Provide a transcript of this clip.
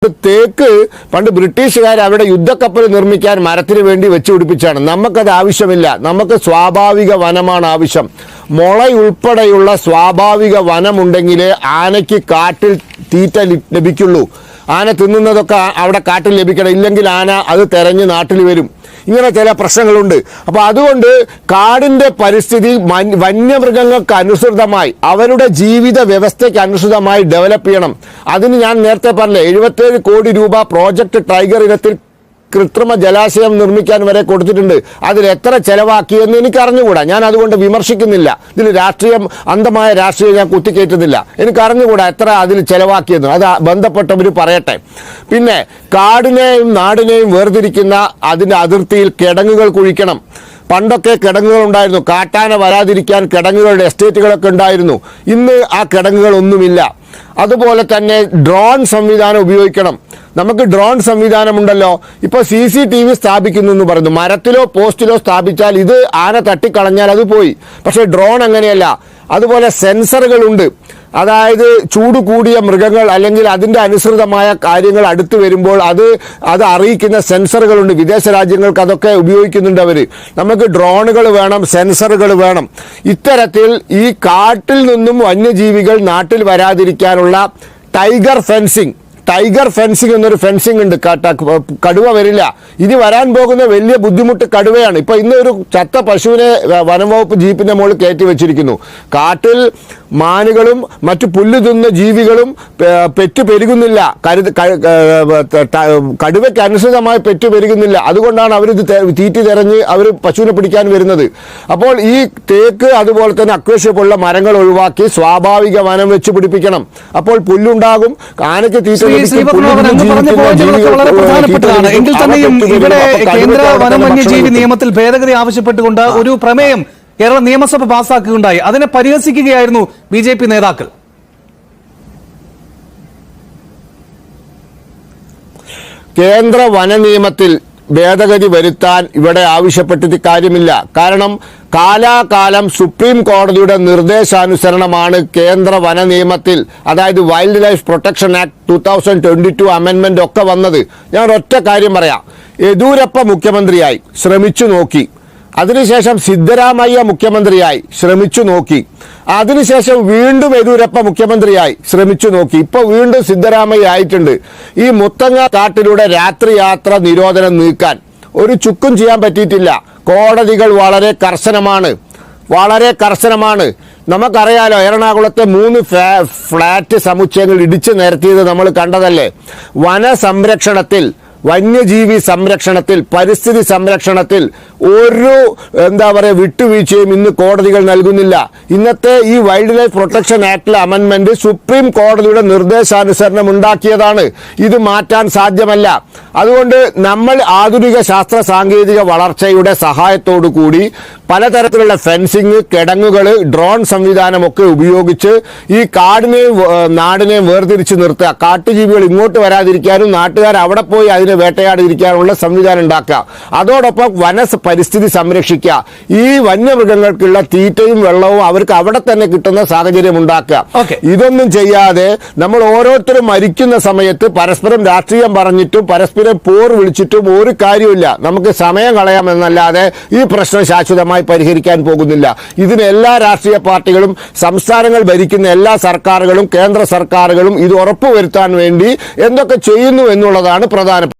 തേക്ക് പണ്ട് ബ്രിട്ടീഷുകാർ അവിടെ യുദ്ധക്കപ്പൽ നിർമ്മിക്കാൻ മരത്തിന് വേണ്ടി വെച്ചുപിടിപ്പിച്ചാണ്. നമുക്കത് ആവശ്യമില്ല. നമുക്ക് സ്വാഭാവിക വനമാണ് ആവശ്യം. മുളയുൾപ്പെടെയുള്ള സ്വാഭാവിക വനമുണ്ടെങ്കിലേ ആനയ്ക്ക് കാട്ടിൽ തീറ്റ ലഭിക്കുള്ളൂ. ആന തിന്നുന്നതൊക്കെ അവിടെ കാട്ടിൽ ലഭിക്കണം. ഇല്ലെങ്കിൽ ആന അത് തെരഞ്ഞ് നാട്ടിൽ വരും. ഇങ്ങനെ ചില പ്രശ്നങ്ങളുണ്ട്. അപ്പോൾ അതുകൊണ്ട് കാടിൻ്റെ പരിസ്ഥിതി വന്യമൃഗങ്ങൾക്ക് അനുസൃതമായി അവരുടെ ജീവിത വ്യവസ്ഥയ്ക്ക് അനുസൃതമായി ഡെവലപ്പ് ചെയ്യണം. അതിന് ഞാൻ നേരത്തെ പറഞ്ഞ 77 കോടി രൂപ പ്രോജക്റ്റ് ടൈഗർ ഇനത്തിൽ കൃത്രിമ ജലാശയം നിർമ്മിക്കാൻ വരെ കൊടുത്തിട്ടുണ്ട്. അതിൽ എത്ര ചെലവാക്കിയെന്ന് എനിക്ക് അറിഞ്ഞുകൂടാ. ഞാൻ അതുകൊണ്ട് വിമർശിക്കുന്നില്ല. ഇതിൽ അന്ധമായ രാഷ്ട്രീയം ഞാൻ കുത്തിക്കയറ്റുന്നില്ല. എനിക്ക് അറിഞ്ഞുകൂടാ എത്ര അതിൽ ചെലവാക്കിയെന്ന്. അത് ബന്ധപ്പെട്ടവർ പറയട്ടെ. പിന്നെ കാടിനെയും നാടിനെയും വേർതിരിക്കുന്ന അതിൻ്റെ അതിർത്തിയിൽ കിടങ്ങുകൾ കുഴിക്കണം. പണ്ടൊക്കെ കിടങ്ങുകൾ ഉണ്ടായിരുന്നു. കാട്ടാന വരാതിരിക്കാൻ കിടങ്ങുകളുടെ എസ്റ്റേറ്റുകളൊക്കെ ഉണ്ടായിരുന്നു. ഇന്ന് ആ കിടങ്ങുകളൊന്നുമില്ല. അതുപോലെ തന്നെ ഡ്രോൺ സംവിധാനം ഉപയോഗിക്കണം. നമുക്ക് ഡ്രോൺ സംവിധാനമുണ്ടല്ലോ. ഇപ്പോൾ CCTV സ്ഥാപിക്കുന്നു എന്ന് പറയുന്നു. മരത്തിലോ പോസ്റ്റിലോ സ്ഥാപിച്ചാൽ ഇത് ആന തട്ടിക്കളഞ്ഞാൽ അത് പോയി. പക്ഷേ ഡ്രോൺ അങ്ങനെയല്ല. അതുപോലെ സെൻസറുകളുണ്ട്. അതായത് ചൂട് കൂടിയ മൃഗങ്ങൾ അല്ലെങ്കിൽ അതിൻ്റെ അനുസൃതമായ കാര്യങ്ങൾ അടുത്ത് വരുമ്പോൾ അത് അറിയിക്കുന്ന സെൻസറുകളുണ്ട്. വിദേശ രാജ്യങ്ങൾക്ക് അതൊക്കെ ഉപയോഗിക്കുന്നുണ്ട് അവർ. നമുക്ക് ഡ്രോണുകൾ വേണം, സെൻസറുകൾ വേണം. ഇത്തരത്തിൽ ഈ കാട്ടിൽ നിന്നും വന്യജീവികൾ നാട്ടിൽ വരാതിരിക്കാനുള്ള ടൈഗർ ഫെൻസിങ് എന്നൊരു ഫെൻസിങ് ഉണ്ട്. കടുവ വരില്ല. ഇനി വരാൻ പോകുന്ന വലിയ ബുദ്ധിമുട്ട് കടുവയാണ്. ഇപ്പൊ ഇന്ന് ഒരു ചത്ത പശുവിനെ വനംവകുപ്പ് ജീപ്പിന്റെ മുകളിൽ കയറ്റി വെച്ചിരിക്കുന്നു. കാട്ടിൽ മാനുകളും മറ്റു പുല്ല് തിന്ന ജീവികളും പെറ്റു പെരുകുന്നില്ല. കടുവയ്ക്ക് അനുസൃതമായി പെറ്റു പെരുകുന്നില്ല. അതുകൊണ്ടാണ് അവരിത് തീറ്റി തെരഞ്ഞ് അവർ പശുവിനെ പിടിക്കാൻ വരുന്നത്. അപ്പോൾ ഈ തേക്ക് അതുപോലെ തന്നെ അക്വേഷ്യ പോലുള്ള മരങ്ങൾ ഒഴിവാക്കി സ്വാഭാവിക വനം വെച്ച് പിടിപ്പിക്കണം. അപ്പോൾ പുല്ലുണ്ടാകും, ആനയ്ക്ക് തീറ്റ. വളരെ പ്രധാനപ്പെട്ടതാണ്. എങ്കിൽ തന്നെയും ഇവിടെ കേന്ദ്ര വനം വന്യജീവി നിയമത്തിൽ ഭേദഗതി ആവശ്യപ്പെട്ടുകൊണ്ട് ഒരു പ്രമേയം കേരള നിയമസഭ പാസാക്കുകയുണ്ടായി. അതിനെ പരിഹസിക്കുകയായിരുന്നു BJP നേതാക്കൾ. കേന്ദ്ര വന നിയമത്തിൽ ഭേദഗതി വരുത്താൻ ഇവിടെ ആവശ്യപ്പെട്ടിട്ട് കാര്യമില്ല. കാരണം കാലാകാലം സുപ്രീം കോടതിയുടെ നിർദ്ദേശാനുസരണമാണ് കേന്ദ്ര വന നിയമത്തിൽ, അതായത് വൈൽഡ് ലൈഫ് പ്രൊട്ടക്ഷൻ ആക്ട് 2022 അമെൻമെന്റ് ഒക്കെ വന്നത്. ഞാൻ ഒറ്റ കാര്യം പറയാം. യെദ്യൂരപ്പ മുഖ്യമന്ത്രിയായി ശ്രമിച്ചു നോക്കി. അതിനുശേഷം സിദ്ധരാമയ്യ മുഖ്യമന്ത്രിയായി ശ്രമിച്ചു നോക്കി. അതിനുശേഷം വീണ്ടും യെദ്യൂരപ്പ മുഖ്യമന്ത്രിയായി ശ്രമിച്ചു നോക്കി. ഇപ്പോൾ വീണ്ടും സിദ്ധരാമയ്യ ആയിട്ടുണ്ട്. ഈ മുത്തങ്ങ കാട്ടിലൂടെ രാത്രി യാത്ര നിരോധനം നീക്കാൻ ഒരു ചുക്കും ചെയ്യാൻ പറ്റിയിട്ടില്ല. കോടതികൾ വളരെ കർശനമാണ്. നമുക്കറിയാലോ, എറണാകുളത്തെ 3 ഫ്ലാറ്റ് സമുച്ചയങ്ങൾ ഇടിച്ചു നിരത്തിയത് നമ്മൾ കണ്ടതല്ലേ. വനസംരക്ഷണത്തിൽ, വന്യജീവി സംരക്ഷണത്തിൽ, പരിസ്ഥിതി സംരക്ഷണത്തിൽ ഒരു വിട്ടുവീഴ്ചയും ഇന്ന് കോടതികൾ നൽകുന്നില്ല. ഇന്നത്തെ ഈ വൈൽഡ് ലൈഫ് പ്രൊട്ടക്ഷൻ ആക്ടിലെ അമെൻമെന്റ് സുപ്രീം കോടതിയുടെ നിർദ്ദേശാനുസരണം ഉണ്ടാക്കിയതാണ്. ഇത് മാറ്റാൻ സാധ്യമല്ല. അതുകൊണ്ട് നമ്മൾ ആധുനിക ശാസ്ത്ര സാങ്കേതിക വളർച്ചയുടെ സഹായത്തോടു കൂടി പലതരത്തിലുള്ള ഫെൻസിങ്, കിടങ്ങുകൾ, ഡ്രോൺ സംവിധാനമൊക്കെ ഉപയോഗിച്ച് ഈ കാടിനെയും നാടിനെയും വേർതിരിച്ച് നിർത്തുക. കാട്ടുജീവികൾ ഇങ്ങോട്ട് വരാതിരിക്കാനും നാട്ടുകാർ അവിടെ പോയി അതിനെ വേട്ടയാടിയിരിക്കാനുള്ള സംവിധാനം ഉണ്ടാക്കുക. അതോടൊപ്പം പരിസ്ഥിതി സംരക്ഷിക്കുക. ഈ വന്യമൃഗങ്ങൾക്കുള്ള തീറ്റയും വെള്ളവും അവർക്ക് അവിടെ തന്നെ കിട്ടുന്ന സാഹചര്യം ഉണ്ടാക്കുക. ഇതൊന്നും ചെയ്യാതെ നമ്മൾ ഓരോരുത്തരും മരിക്കുന്ന സമയത്ത് പരസ്പരം രാഷ്ട്രീയം പറഞ്ഞിട്ടും പരസ്പരം പോർ വിളിച്ചിട്ടും ഒരു കാര്യമില്ല. നമുക്ക് സമയം കളയാമെന്നല്ലാതെ ഈ പ്രശ്നം ശാശ്വതമായി പരിഹരിക്കാൻ പോകുന്നില്ല. ഇതിന് എല്ലാ രാഷ്ട്രീയ പാർട്ടികളും, സംസ്ഥാനങ്ങൾ ഭരിക്കുന്ന എല്ലാ സർക്കാരുകളും കേന്ദ്ര സർക്കാരുകളും ഇത് ഉറപ്പുവരുത്താൻ വേണ്ടി എന്തൊക്കെ ചെയ്യുന്നു എന്നുള്ളതാണ് പ്രധാനപ്പെട്ട.